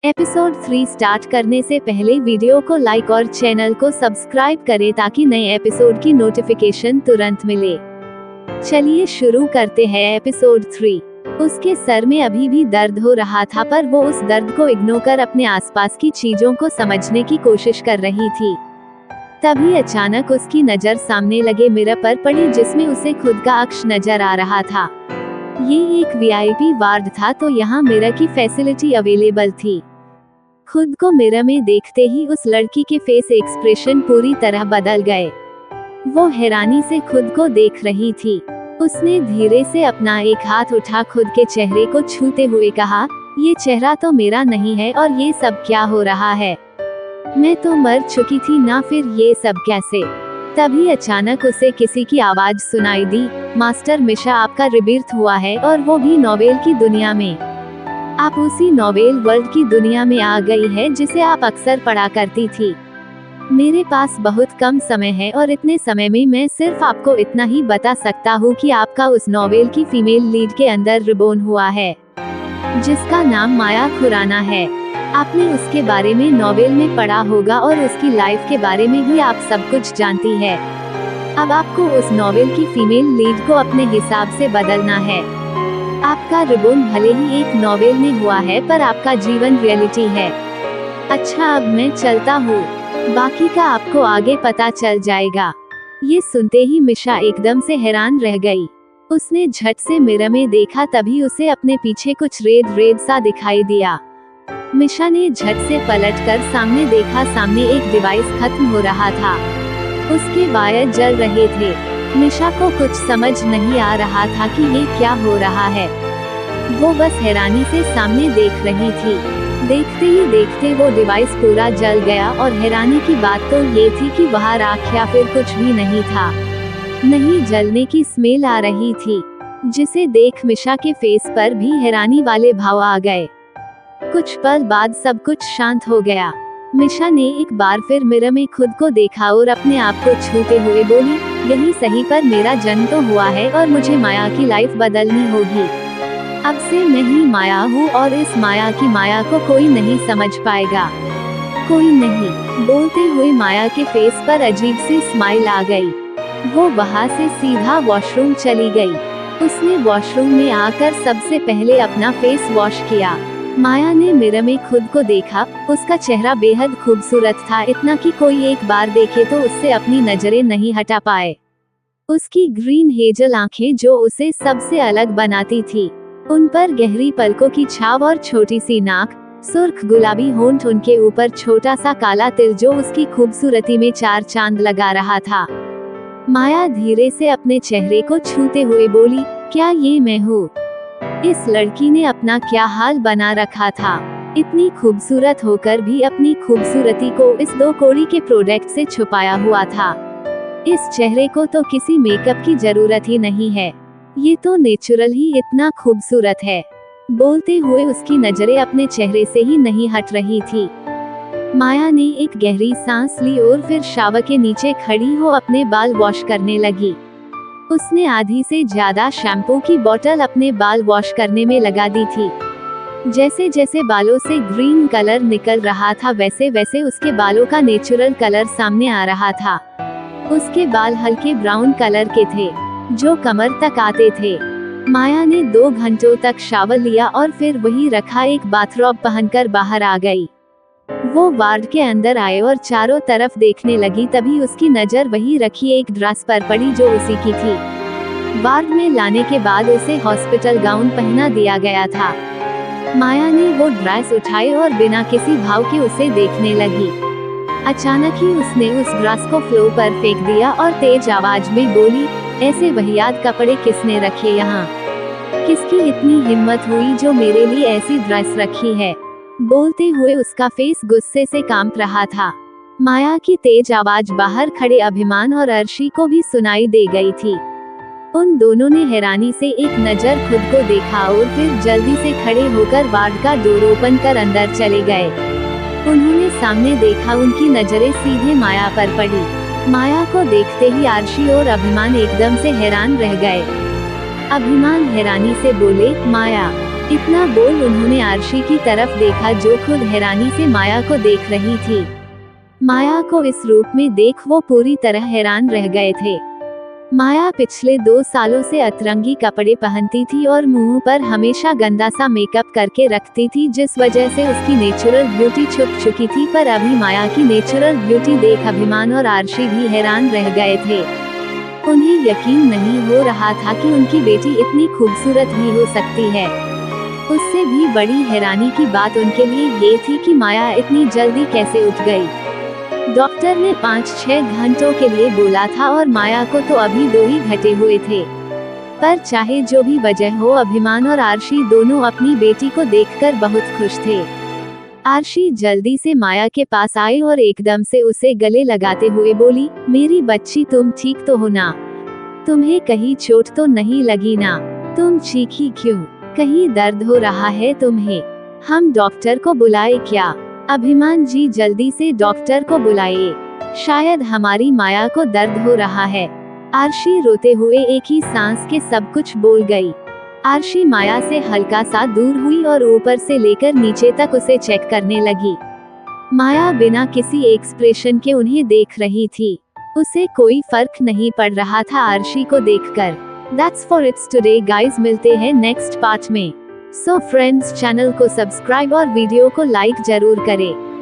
Episode 3 start करने से पहले वीडियो को लाइक और चैनल को सब्सक्राइब करें ताकि नए एपिसोड की नोटिफिकेशन तुरंत मिले। चलिए शुरू करते हैं एपिसोड 3। उसके सर में अभी भी दर्द हो रहा था, पर वो उस दर्द को इग्नोर कर अपने आसपास की चीजों को समझने की कोशिश कर रही थी। तभी अचानक उसकी नजर सामने लगे मिरर पर पड़ी, जिसमें उसे खुद का अक्स नजर आ रहा था। ये एक वीआईपी वार्ड था, तो यहाँ मिरर की फैसिलिटी अवेलेबल थी। खुद को मिरर में देखते ही उस लड़की के फेस एक्सप्रेशन पूरी तरह बदल गए। वो हैरानी से खुद को देख रही थी। उसने धीरे से अपना एक हाथ उठा खुद के चेहरे को छूते हुए कहा, ये चेहरा तो मेरा नहीं है और ये सब क्या हो रहा है? मैं तो मर चुकी थी ना, फिर ये सब कैसे? तभी अचानक उसे किसी की आवाज सुनाई दी, मास्टर मिशा, आपका रिबर्थ हुआ है, और वो भी नोवेल की दुनिया में। आप उसी नोवेल वर्ल्ड की दुनिया में आ गई है जिसे आप अक्सर पढ़ा करती थी। मेरे पास बहुत कम समय है और इतने समय में मैं सिर्फ आपको इतना ही बता सकता हूँ कि आपका उस नोवेल की फीमेल लीड के अंदर रिबोर्न हुआ है, जिसका नाम माया खुराना है। आपने उसके बारे में नोवेल में पढ़ा होगा और उसकी लाइफ के बारे में भी आप सब कुछ जानती है। अब आपको उस नोवेल की फीमेल लीड को अपने हिसाब से बदलना है। आपका रिबोर्न भले ही एक नोवेल में हुआ है, पर आपका जीवन रियलिटी है। अच्छा, अब मैं चलता हूँ, बाकी का आपको आगे पता चल जाएगा। ये सुनते ही मिशा एकदम से हैरान रह गई। उसने झट से मिरर में देखा, तभी उसे अपने पीछे कुछ रेड रेड सा दिखाई दिया। मिशा ने झट से पलटकर सामने देखा, सामने एक डिवाइस खत्म हो रहा था। उसके वायर जल रहे थे। मिशा को कुछ समझ नहीं आ रहा था कि ये क्या हो रहा है। वो बस हैरानी से सामने देख रही थी। देखते ही देखते वो डिवाइस पूरा जल गया, और हैरानी की बात तो ये थी कि वहाँ राख या फिर कुछ भी नहीं था। नहीं, जलने की स्मेल आ रही थी, जिसे देख मिशा के फेस पर भी हैरानी वाले भाव आ गए। कुछ पल बाद सब कुछ शांत हो गया। मिशा ने एक बार फिर मिरर में खुद को देखा और अपने आप को छूते हुए बोली, यही सही, पर मेरा जन्म तो हुआ है और मुझे माया की लाइफ बदलनी होगी। अब से मैं ही माया हूँ और इस माया की माया को कोई नहीं समझ पाएगा, कोई नहीं। बोलते हुए माया के फेस पर अजीब सी स्माइल आ गई। वो वहाँ से सीधा वॉशरूम चली गई। उसने वॉशरूम में आकर सबसे पहले अपना फेस वॉश किया। माया ने मिरर में खुद को देखा। उसका चेहरा बेहद खूबसूरत था, इतना कि कोई एक बार देखे तो उससे अपनी नजरें नहीं हटा पाए। उसकी ग्रीन हेजल आंखें जो उसे सबसे अलग बनाती थी, उन पर गहरी पलकों की छाव और छोटी सी नाक, सुर्ख गुलाबी होंठ, उनके ऊपर छोटा सा काला तिल जो उसकी खूबसूरती में चार चांद लगा रहा था। माया धीरे से अपने चेहरे को छूते हुए बोली, क्या ये मैं हूँ? इस लड़की ने अपना क्या हाल बना रखा था। इतनी खूबसूरत होकर भी अपनी खूबसूरती को इस 2 कौड़ी के प्रोडक्ट से छुपाया हुआ था। इस चेहरे को तो किसी मेकअप की जरूरत ही नहीं है, ये तो नेचुरल ही इतना खूबसूरत है। बोलते हुए उसकी नजरें अपने चेहरे से ही नहीं हट रही थी। माया ने एक गहरी सांस ली और फिर शावर के नीचे खड़ी हो अपने बाल वॉश करने लगी। उसने आधी से ज्यादा शैम्पू की बोतल अपने बाल वॉश करने में लगा दी थी। जैसे जैसे बालों से ग्रीन कलर निकल रहा था, वैसे वैसे उसके बालों का नेचुरल कलर सामने आ रहा था। उसके बाल हल्के ब्राउन कलर के थे, जो कमर तक आते थे। माया ने 2 घंटों तक शावर लिया और फिर वही रखा एक बाथरोब पहनकर बाहर आ गई। वो वार्ड के अंदर आए और चारों तरफ देखने लगी, तभी उसकी नजर वही रखी एक ड्रेस पर पड़ी जो उसी की थी। वार्ड में लाने के बाद उसे हॉस्पिटल गाउन पहना दिया गया था। माया ने वो ड्रेस उठाई और बिना किसी भाव के उसे देखने लगी। अचानक ही उसने उस ड्रेस को फ्लोर पर फेंक दिया और तेज आवाज में बोली, ऐसे वहियात कपड़े किसने रखे यहाँ? किसकी इतनी हिम्मत हुई जो मेरे लिए ऐसी ड्रेस रखी है? बोलते हुए उसका फेस गुस्से से कांप रहा था। माया की तेज आवाज बाहर खड़े अभिमान और अर्शी को भी सुनाई दे गई थी। उन दोनों ने हैरानी से एक नजर खुद को देखा और फिर जल्दी से खड़े होकर वार्ड का डोर ओपन कर अंदर चले गए। उन्होंने सामने देखा, उनकी नजरें सीधे माया पर पड़ी। माया को देखते ही अर्शी और अभिमान एकदम से हैरान रह गए। अभिमान हैरानी से बोले, माया, इतना बोल उन्होंने आरशी की तरफ देखा जो खुद हैरानी से माया को देख रही थी। माया को इस रूप में देख वो पूरी तरह हैरान रह गए थे। माया पिछले 2 सालों से अतरंगी कपड़े पहनती थी और मुंह पर हमेशा गंदा सा मेकअप करके रखती थी, जिस वजह से उसकी नेचुरल ब्यूटी छुप चुकी थी। पर अभी माया की नेचुरल ब्यूटी देख अभिमान और आरशी भी हैरान रह गए थे। उन्हें यकीन नहीं हो रहा था कि उनकी बेटी इतनी खूबसूरत भी हो सकती है। उससे भी बड़ी हैरानी की बात उनके लिए ये थी कि माया इतनी जल्दी कैसे उठ गई। डॉक्टर ने 5-6 घंटों के लिए बोला था और माया को तो अभी 2 ही घटे हुए थे। पर चाहे जो भी वजह हो, अभिमान और आरशी दोनों अपनी बेटी को देखकर बहुत खुश थे। आरशी जल्दी से माया के पास आई और एकदम से उसे गले लगाते हुए बोली, मेरी बच्ची तुम ठीक तो हो ना? तुम्हें कहीं चोट तो नहीं लगी ना? तुम चीखी क्यों? कहीं दर्द हो रहा है तुम्हें? हम डॉक्टर को बुलाए क्या? अभिमान जी जल्दी से डॉक्टर को बुलाइए, शायद हमारी माया को दर्द हो रहा है। आरशी रोते हुए एक ही सांस के सब कुछ बोल गई। आरशी माया से हल्का सा दूर हुई और ऊपर से लेकर नीचे तक उसे चेक करने लगी। माया बिना किसी एक्सप्रेशन के उन्हें देख रही थी। उसे कोई फर्क नहीं पड़ रहा था आरशी को देखकर। That's for it's today guys, मिलते हैं नेक्स्ट पार्ट में। सो फ्रेंड्स, चैनल को सब्सक्राइब और वीडियो को लाइक जरूर करें।